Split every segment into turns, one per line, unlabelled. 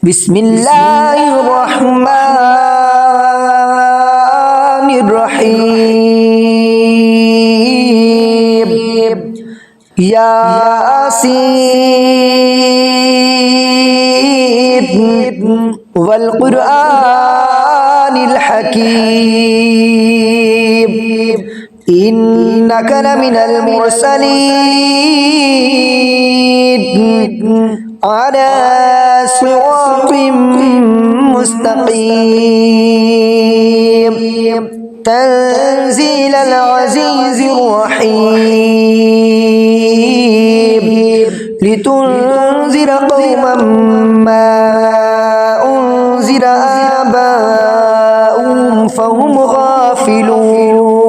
بسم الله الرحمن الرحيم ياسين والقرآن الحكيم إنك لمن المرسلين على صراط مستقيم تنزيل العزيز الرحيم لتنذر قوما ما أنذر آباؤهم فهم غافلون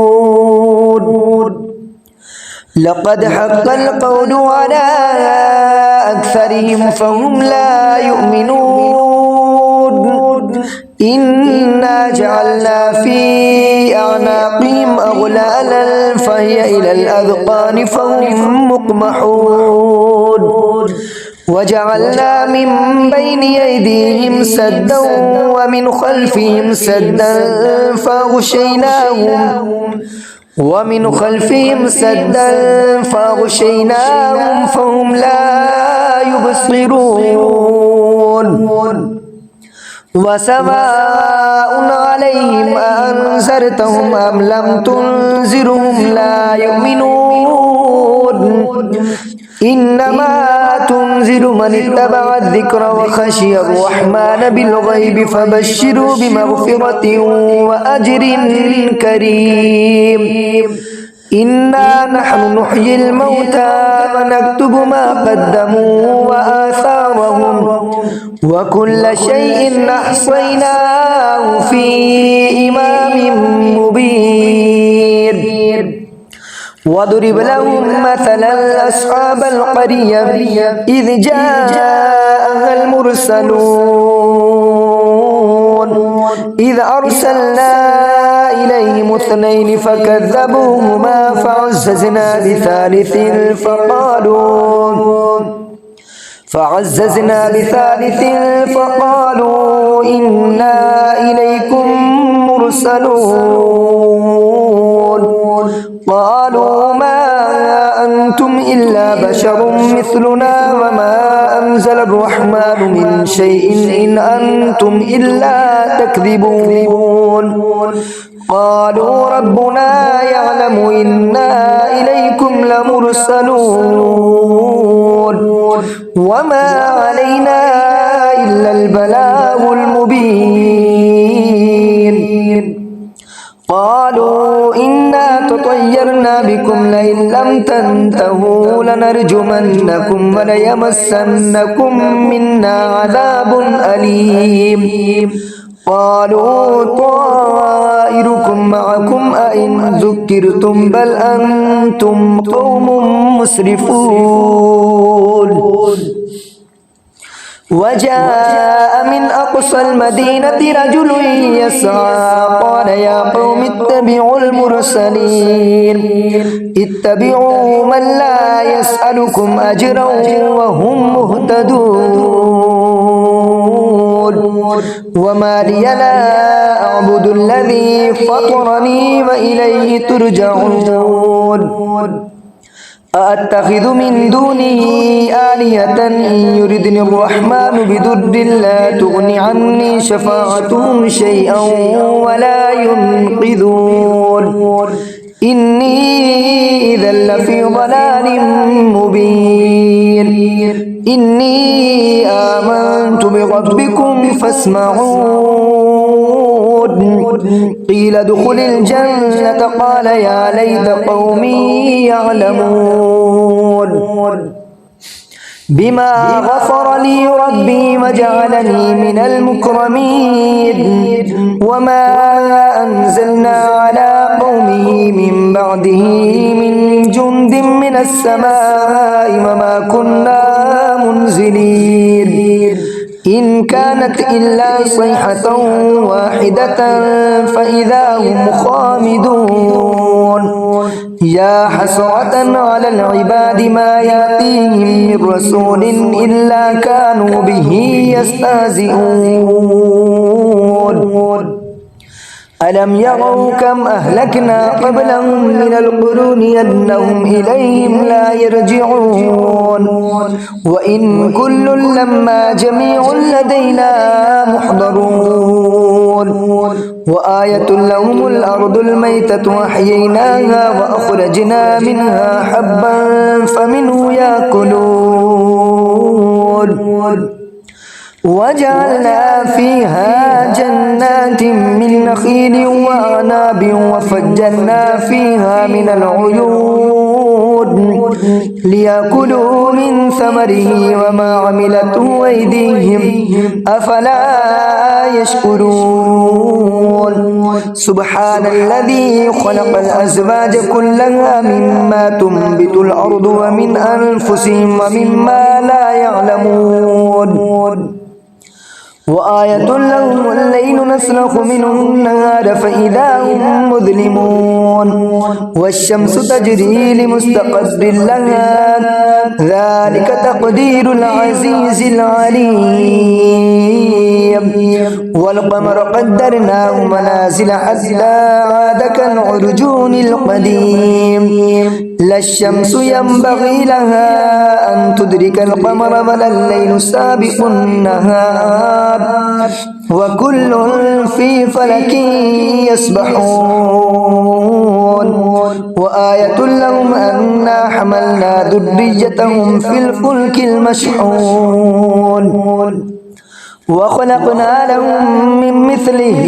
لقد حق القول على أكثرهم فهم لا يؤمنون إنا جعلنا في أعناقهم أغلالا فهي إلى الأذقان فهم مقمحون وجعلنا من بين أيديهم سدا ومن خلفهم سدا فأغشيناهم فهم لا يبصرون وسواء عليهم أنذرتهم أم لم تنذرهم لا يؤمنون إنما تنذر من اتبع الذكر وخشي الرحمن بالغيب فبشروا بمغفرة وأجر كريم إنا نحن نحيي الموتى ونكتب ما قدموا وآثارهم وكل شيء أحصيناه في إمام مبين واضرب لهم مثلا أصحاب القرية إذ جاءها المرسلون إذ أرسلنا إليهم اثنين فكذبوهما فعززنا بثالث فقالوا إنا إليكم مرسلون قالوا ما أنتم إلا بشر مثلنا وما أنزل الرحمن من شيء إن أنتم إلا تكذبون قالوا ربنا يعلم إنا إليكم لمرسلون وما علينا إلا البلاغ المبين قالوا إنا تطيرنا بكم لئن لم تنتهوا لنرجمنكم وليمسنكم منا عذاب أليم قالوا طائركم معكم أئن ذكرتم بل أنتم قوم مسرفون وجاء من أقصى المدينة رجل يسعى قال يا قوم اتبعوا المرسلين اتبعوا من لا يسألكم أجرا وهم مهتدون وما لي لا أعبد الذي فطرني وإليه ترجعون أأتخذ من دونه آلهة إن يردني الرحمن بضر لا تغن عني شفاعتهم شيئا ولا ينقذون إني إذا لفي ضلال مبين إني آمنت بربكم فاسمعون قيل ادخل الجنة قال يا ليت قومي يعلمون بما غفر لي ربي وجعلني من المكرمين وما أنزلنا على قومه من بعده من جند من السماء وما كنا منزلين إن كانت إلا صيحة واحدة فإذا هم خامدون يا حسرة على العباد ما يأتيهم من رسول إلا كانوا به يستهزئون ألم يروا كم أهلكنا قبلهم من القرون أنهم إليهم لا يرجعون وإن كل لما جميع لدينا محضرون وآية لهم الأرض الميتة وأحييناها وأخرجنا منها حبا فمنه يأكلون وجعلنا فيها جنات من نخيل وأعناب وفجرنا فيها من العيون ليأكلوا من ثمره وما عملته أيديهم أفلا يشكرون سبحان الذي خلق الأزواج كلها مما تنبت الأرض ومن أنفسهم ومما لا يعلمون وآية لهم الليل نسلخ منه النهار فإذا هم مظلمون والشمس تجري لمستقر لها ذلك تقدير العزيز العليم والقمر قدرناه منازل حتى عاد كالعرجون القديم لا الشمس ينبغي لها أن تدرك القمر ولا الليل سابق النهار وكل في فلك يسبحون وآية لهم أنا حملنا ذريتهم في الفلك المشحون وخلقنا لهم من مثله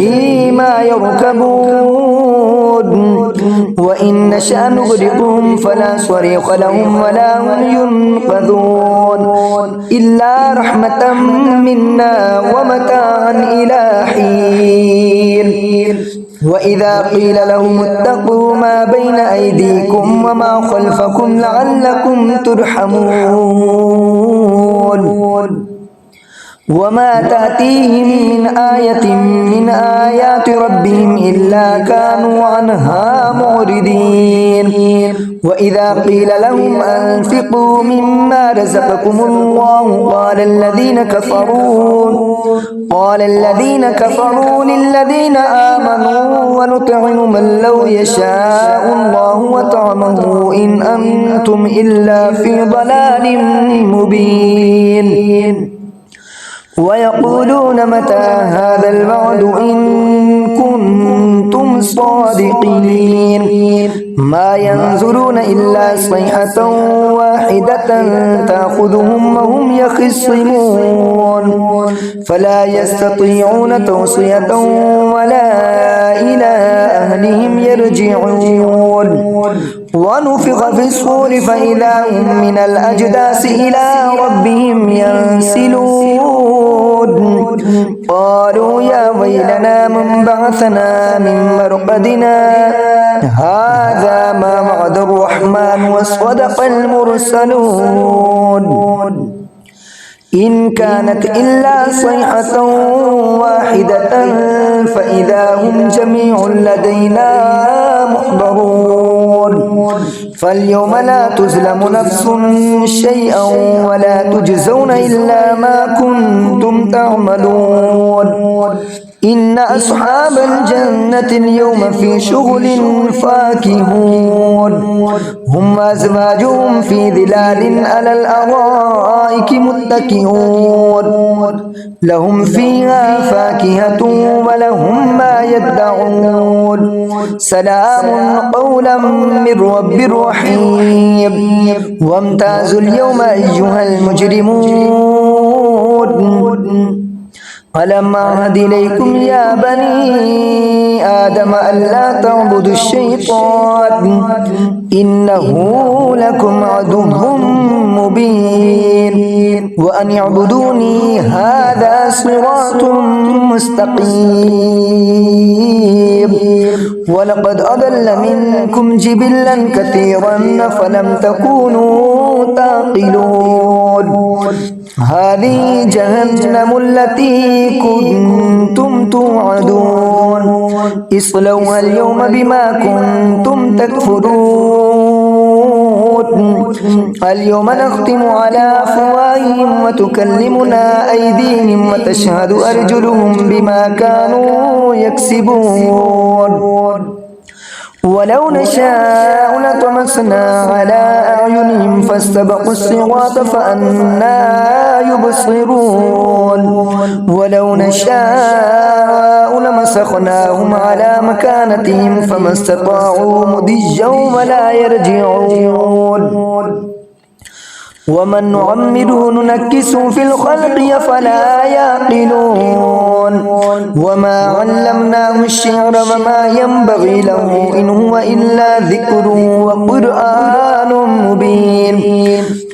ما يركبون وإن نشأ نغرقهم فلا صريخ لهم ولا هم ينقذون إلا رحمة منا ومتاعا إلى حين وإذا قيل لهم اتقوا ما بين أيديكم وما خلفكم لعلكم ترحمون وما تأتيهم من آية من آيات ربهم إلا كانوا عنها معرضين وإذا قيل لهم أنفقوا مما رزقكم الله قال الذين كفروا للذين آمنوا ونطعم من لو يشاء الله وطعمه إن أنتم إلا في ضلال مبين ويقولون متى هذا الوعد إن كنتم صادقين ما ينظرون إلا صيحة واحدة تأخذهم وهم يخصمون فلا يستطيعون توصية ولا إلى أهلهم يرجعون ونفخ في الصور فإذا هم من الأجداث إلى ربهم ينسلون قالوا يا ويلنا من بعثنا من مرقدنا هذا ما وعد الرحمن وصدق المرسلون إن كانت إلا صيحة واحدة فإذا هم جميع لدينا محضرون فاليوم لا تظلم نفس شيئا ولا تجزون إلا ما كنتم تعملون إن أصحاب الجنة اليوم في شغل فاكهون هم وأزواجهم في ظلال على الأرائك متكئون لهم فيها فاكهة ولهم ما يدعون سلام قولا من رب رحيم وامتازوا اليوم أيها المجرمون ألم أعهد إليكم يا بني آدم ألا تعبدوا الشيطان إنه لكم عدو مبين وأن اعبدوني هذا صراط مستقيم ولقد أضل منكم جبلا كثيرا فلم تكونوا تعقلون هذه جهنم التي كنتم توعدون اصلوها اليوم بما كنتم تكفرون اليوم نختم على أفواههم وتكلمنا أيديهم وتشهد أرجلهم بما كانوا يكسبون ولو نشاء لطمسنا على أعينهم فاستبقوا الصراط فأنى يبصرون ولو نشاء لمسخناهم على مكانتهم فما استطاعوا مضيا ولا يرجعون ومن نعمره ننكسه في الخلق أفلا يعقلون وما علمناه الشعر وما ينبغي له إن هو إلا ذكر وقرآن مبين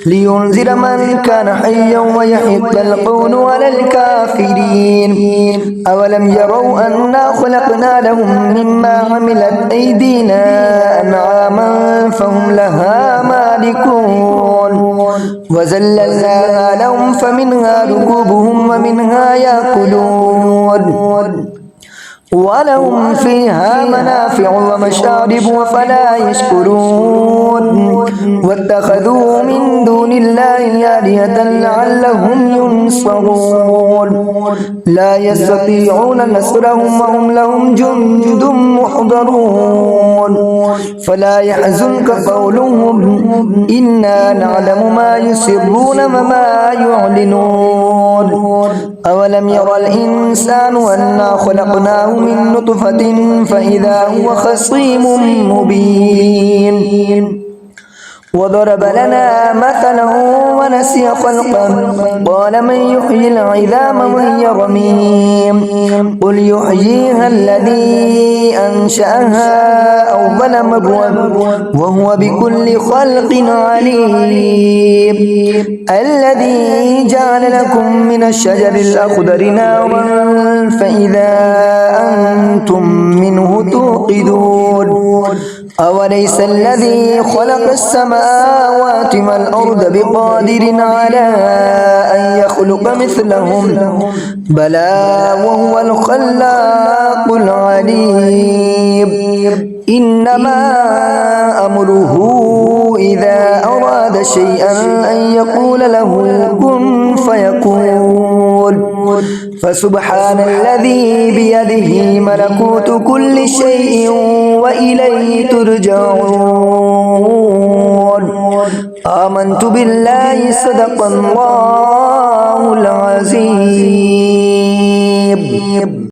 لينذر من كان حيا ويحق القول على الكافرين أولم يروا أنا خلقنا لهم مما عملت أيدينا أنعاما فهم لها مالكون وزللناها لهم فمنها ركوبهم ومنها يأكلون ولهم فيها منافع ومشارب وفلا يشكرون واتخذوا من دون الله آلهة لعلهم ينصرون لا يستطيعون نصرهم وهم لهم جند محضرون فلا يحزنك قولهم إنا نعلم ما يسرون وما يعلنون أولم يرى الإنسان أنا خلقناه من نطفة فإذا هو خصيم مبين وضرب لنا مثلا ونسي خلقه قال من يحيي العظام وهي رميم قل يحييها الذي أنشأها أول مرة وهو بكل خلق عليم الذي جعل لكم من الشجر الأخضر نارا فإذا أنتم منه توقدون أوليس الذي خلق السماوات والأرض بقادر على أن يخلق مثلهم بلى وهو الخلاق العليم إنما أمره إذا أراد شيئا أن يقول له كن فيكون فسبحان الذي بيده ملكوت كل شيء وإليه ترجعون آمنت بالله صدق الله العظيم.